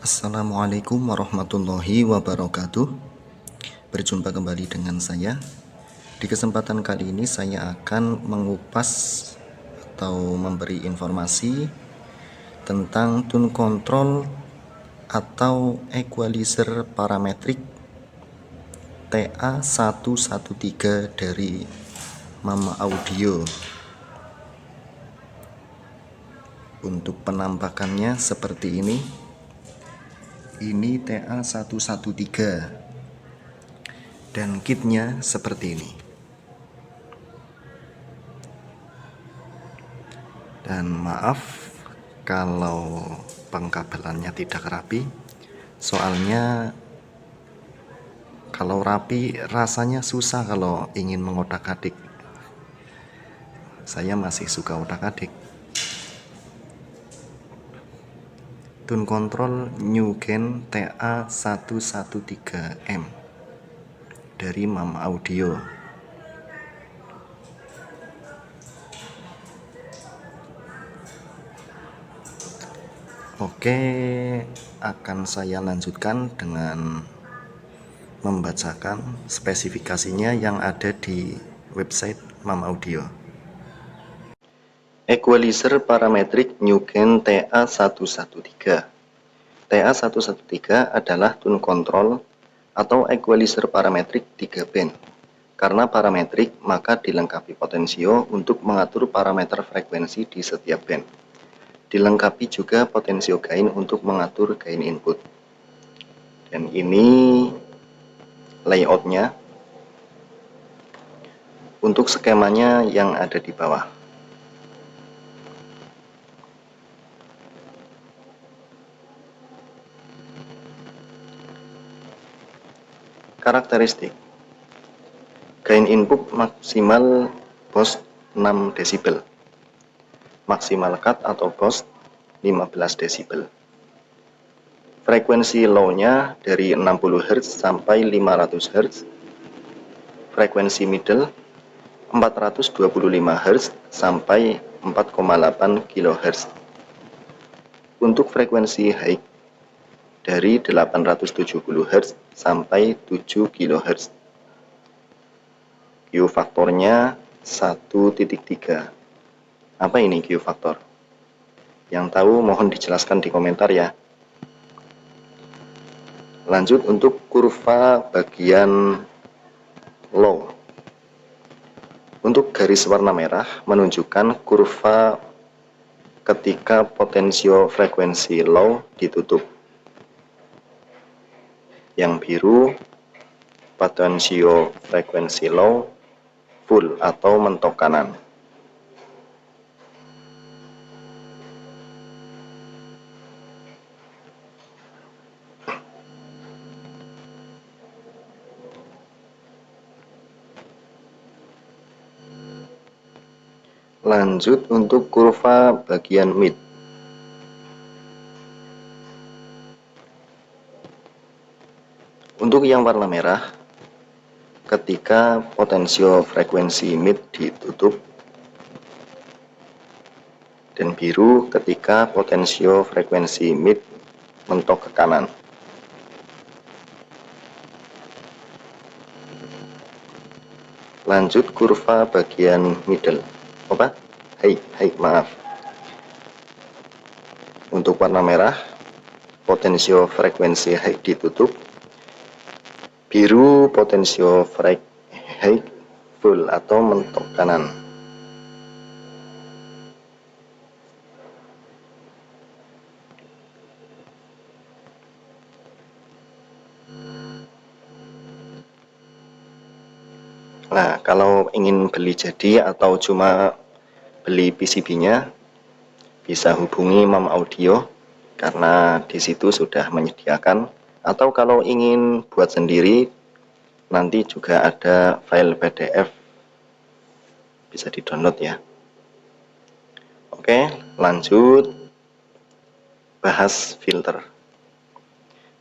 Assalamualaikum warahmatullahi wabarakatuh. Berjumpa kembali dengan saya. Di kesempatan kali ini saya akan mengupas atau memberi informasi tentang tune control atau equalizer parametrik TA113 dari Mama Audio. Untuk penampakannya seperti ini. Ini TA113 dan kitnya seperti ini. Dan maaf kalau pengkabelannya tidak rapi, soalnya kalau rapi rasanya susah kalau ingin mengotak-atik. Saya masih suka otak-atik. Tune control Newgen TA113M dari Mama Audio. Oke, akan saya lanjutkan dengan membacakan spesifikasinya yang ada di website Mama Audio. Equalizer parametrik Newgen TA113. TA113 adalah tune control atau equalizer parametrik 3 band. Karena parametrik, maka dilengkapi potensio untuk mengatur parameter frekuensi di setiap band. Dilengkapi juga potensio gain untuk mengatur gain input. Dan ini layoutnya. Untuk skemanya yang ada di bawah. Karakteristik gain input maksimal boost 6 desibel, maksimal cut atau boost 15 desibel. Frekuensi low-nya dari 60 Hz sampai 500 Hz. Frekuensi middle 425 Hz sampai 4,8 kHz. Untuk frekuensi high dari 870 Hz sampai 7 kHz. Q faktornya 1.3. Apa ini Q faktor? Yang tahu mohon dijelaskan di komentar ya. Lanjut untuk kurva bagian low. Untuk garis warna merah menunjukkan kurva ketika potensio frekuensi low ditutup. Yang biru potensio frekuensi low full atau mentok kanan. Lanjut untuk kurva bagian mid. Untuk yang warna merah, ketika potensio frekuensi mid ditutup, dan biru ketika potensio frekuensi mid mentok ke kanan. Lanjut kurva bagian middle. Maaf. Untuk warna merah, potensio frekuensi high ditutup, biru potensio high full atau mentok kanan. Nah, kalau ingin beli jadi atau cuma beli PCB-nya, bisa hubungi Mama Audio karena di situ sudah menyediakan. Atau kalau ingin buat sendiri, nanti juga ada file PDF, bisa di-download ya. Oke, lanjut bahas filter.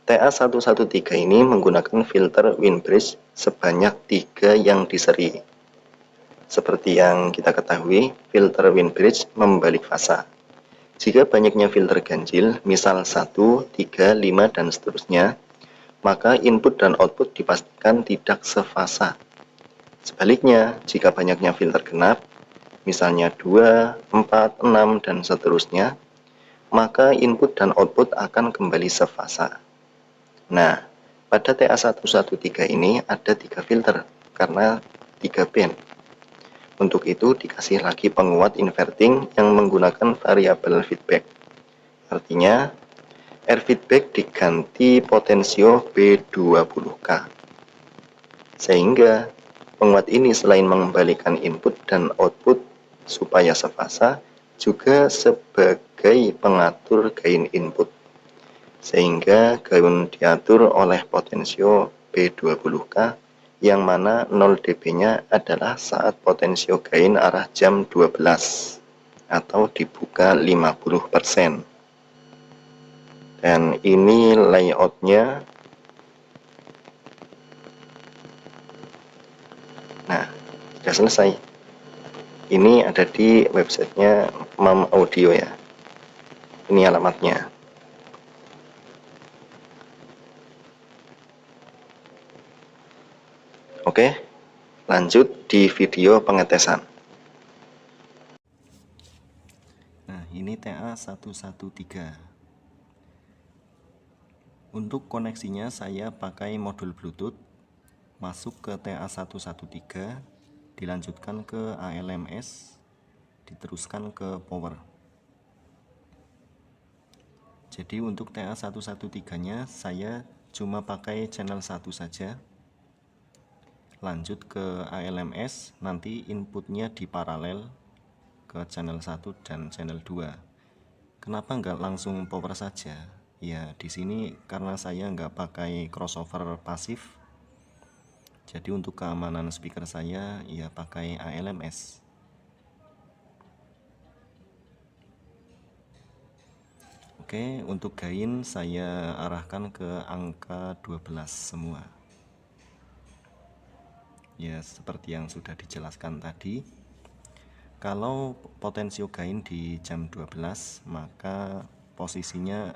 TA113 ini menggunakan filter Windbridge sebanyak 3 yang diseri. Seperti yang kita ketahui, filter Windbridge membalik fasa. Jika banyaknya filter ganjil, misal 1, 3, 5, dan seterusnya, maka input dan output dipastikan tidak sefasa. Sebaliknya, jika banyaknya filter genap, misalnya 2, 4, 6, dan seterusnya, maka input dan output akan kembali sefasa. Nah, pada TA113 ini ada 3 filter karena 3 band. Untuk itu dikasih lagi penguat inverting yang menggunakan variabel feedback. Artinya, R feedback diganti potensio B20K. Sehingga penguat ini selain mengembalikan input dan output supaya sefasa, juga sebagai pengatur gain input. Sehingga gain diatur oleh potensio B20K yang mana 0 dB-nya adalah saat potensio gain arah jam 12 atau dibuka 50%. Dan ini layoutnya. Nah, sudah selesai. Ini ada di websitenya Mam Audio ya. Ini alamatnya. Oke, lanjut di video pengetesan. Nah, ini TA113. Untuk koneksinya saya pakai modul Bluetooth, masuk ke TA113, dilanjutkan ke ALMS, diteruskan ke power. Jadi untuk TA113-nya saya cuma pakai channel 1 saja. Lanjut ke ALMS, nanti inputnya diparalel ke channel 1 dan channel 2. Kenapa nggak langsung power saja? Ya di sini karena saya nggak pakai crossover pasif, jadi untuk keamanan speaker saya ya pakai ALMS. Oke, untuk gain saya arahkan ke angka 12 semua. Ya seperti yang sudah dijelaskan tadi, kalau potensio gain di jam 12 maka posisinya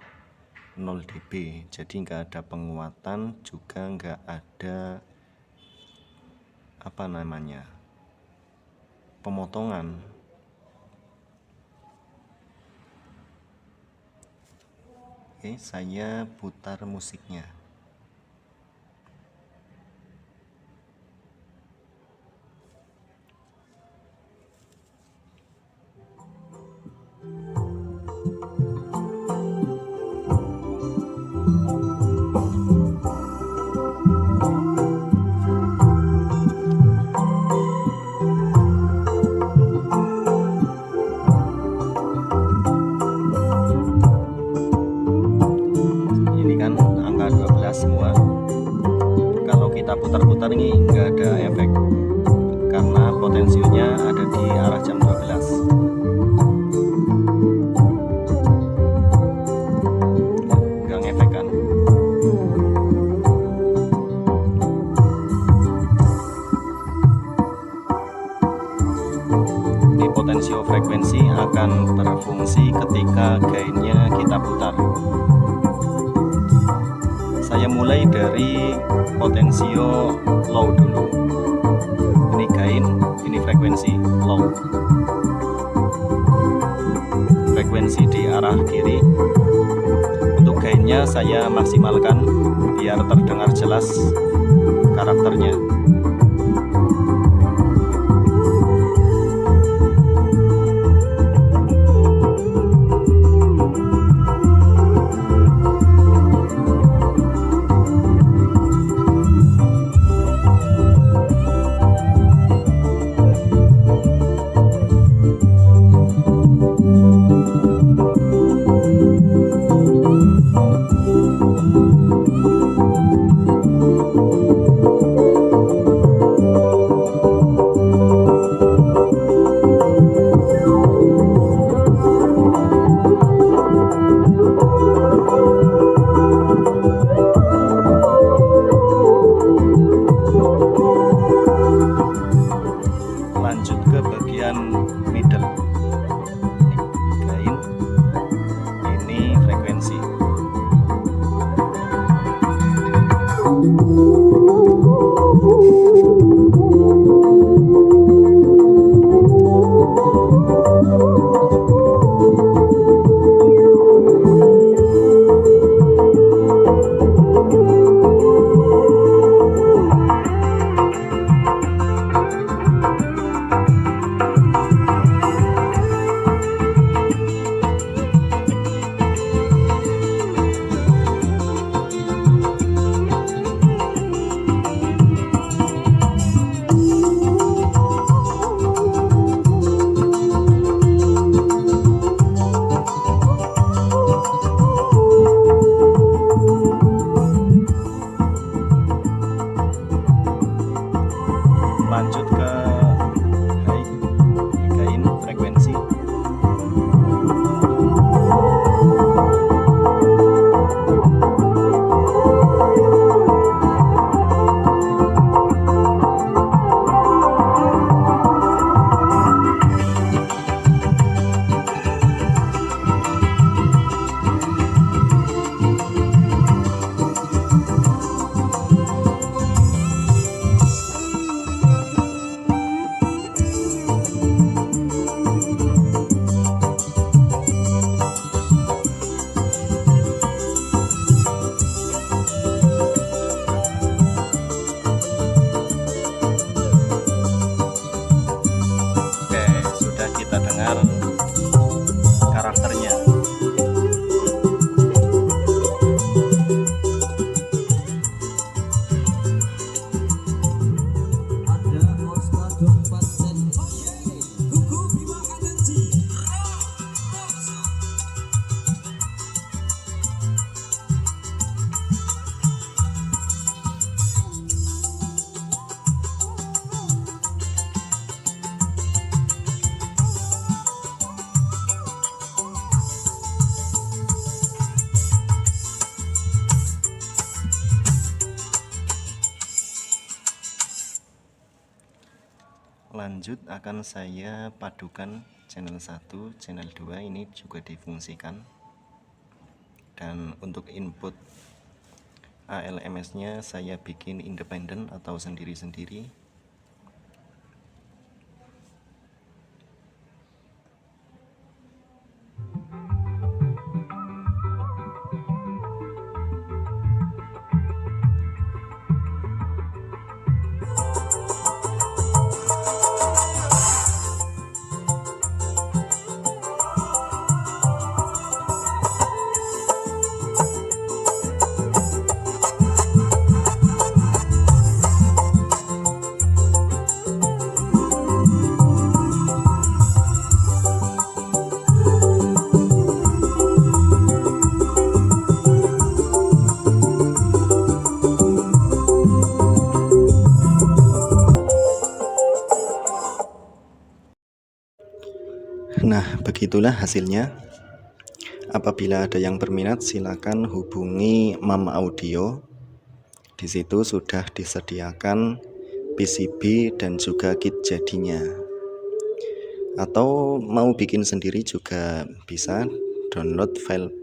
0 dB, jadi nggak ada penguatan, juga nggak ada pemotongan. Oke, saya putar musiknya. Semua kalau kita putar-putar ini nggak ada efek karena potensinya ada di arah jam 12. Nggak ngefek kan? Ini potensio frekuensi akan berfungsi ketika gainnya kita putar. Saya mulai dari potensio low dulu. Ini gain, ini frekuensi low. Frekuensi di arah kiri. Untuk gainnya saya maksimalkan biar terdengar jelas karakternya. Lanjut ke bagian middle. Gain, lanjut akan saya padukan channel 1, channel 2 ini juga difungsikan. Dan untuk input ALMS nya saya bikin independen atau sendiri-sendiri. Nah, begitulah hasilnya. Apabila ada yang berminat, silakan hubungi Mam Audio. Di situ sudah disediakan PCB dan juga kit jadinya. Atau mau bikin sendiri juga bisa, download file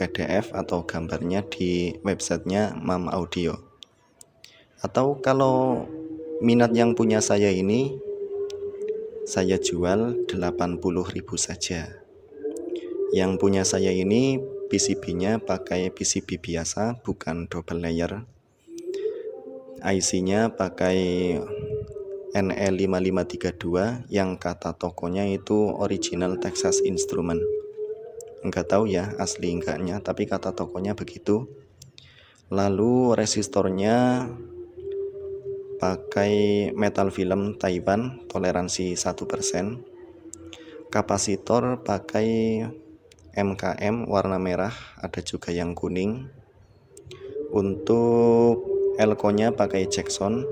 PDF atau gambarnya di websitenya Mam Audio. Atau kalau minat yang punya saya ini, saya jual 80.000 saja. Yang punya saya ini PCB-nya pakai PCB biasa, bukan double layer. IC-nya pakai NE5532 yang kata tokonya itu original Texas Instrument. Enggak tahu ya asli enggaknya, tapi kata tokonya begitu. Lalu resistornya pakai metal film Taiwan, toleransi 1%. Kapasitor pakai MKM warna merah, ada juga yang kuning. Untuk elko-nya pakai Jackson.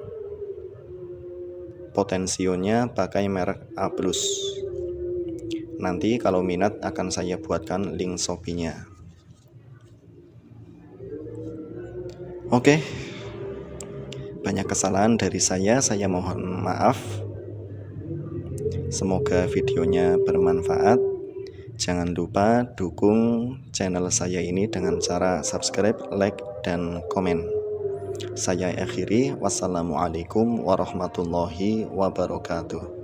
Potensionya pakai merek A+. Nanti kalau minat akan saya buatkan link Shopee-nya. Oke. Banyak kesalahan dari saya mohon maaf. Semoga videonya bermanfaat. Jangan lupa dukung channel saya ini dengan cara subscribe, like, dan komen. Saya akhiri, wassalamualaikum warahmatullahi wabarakatuh.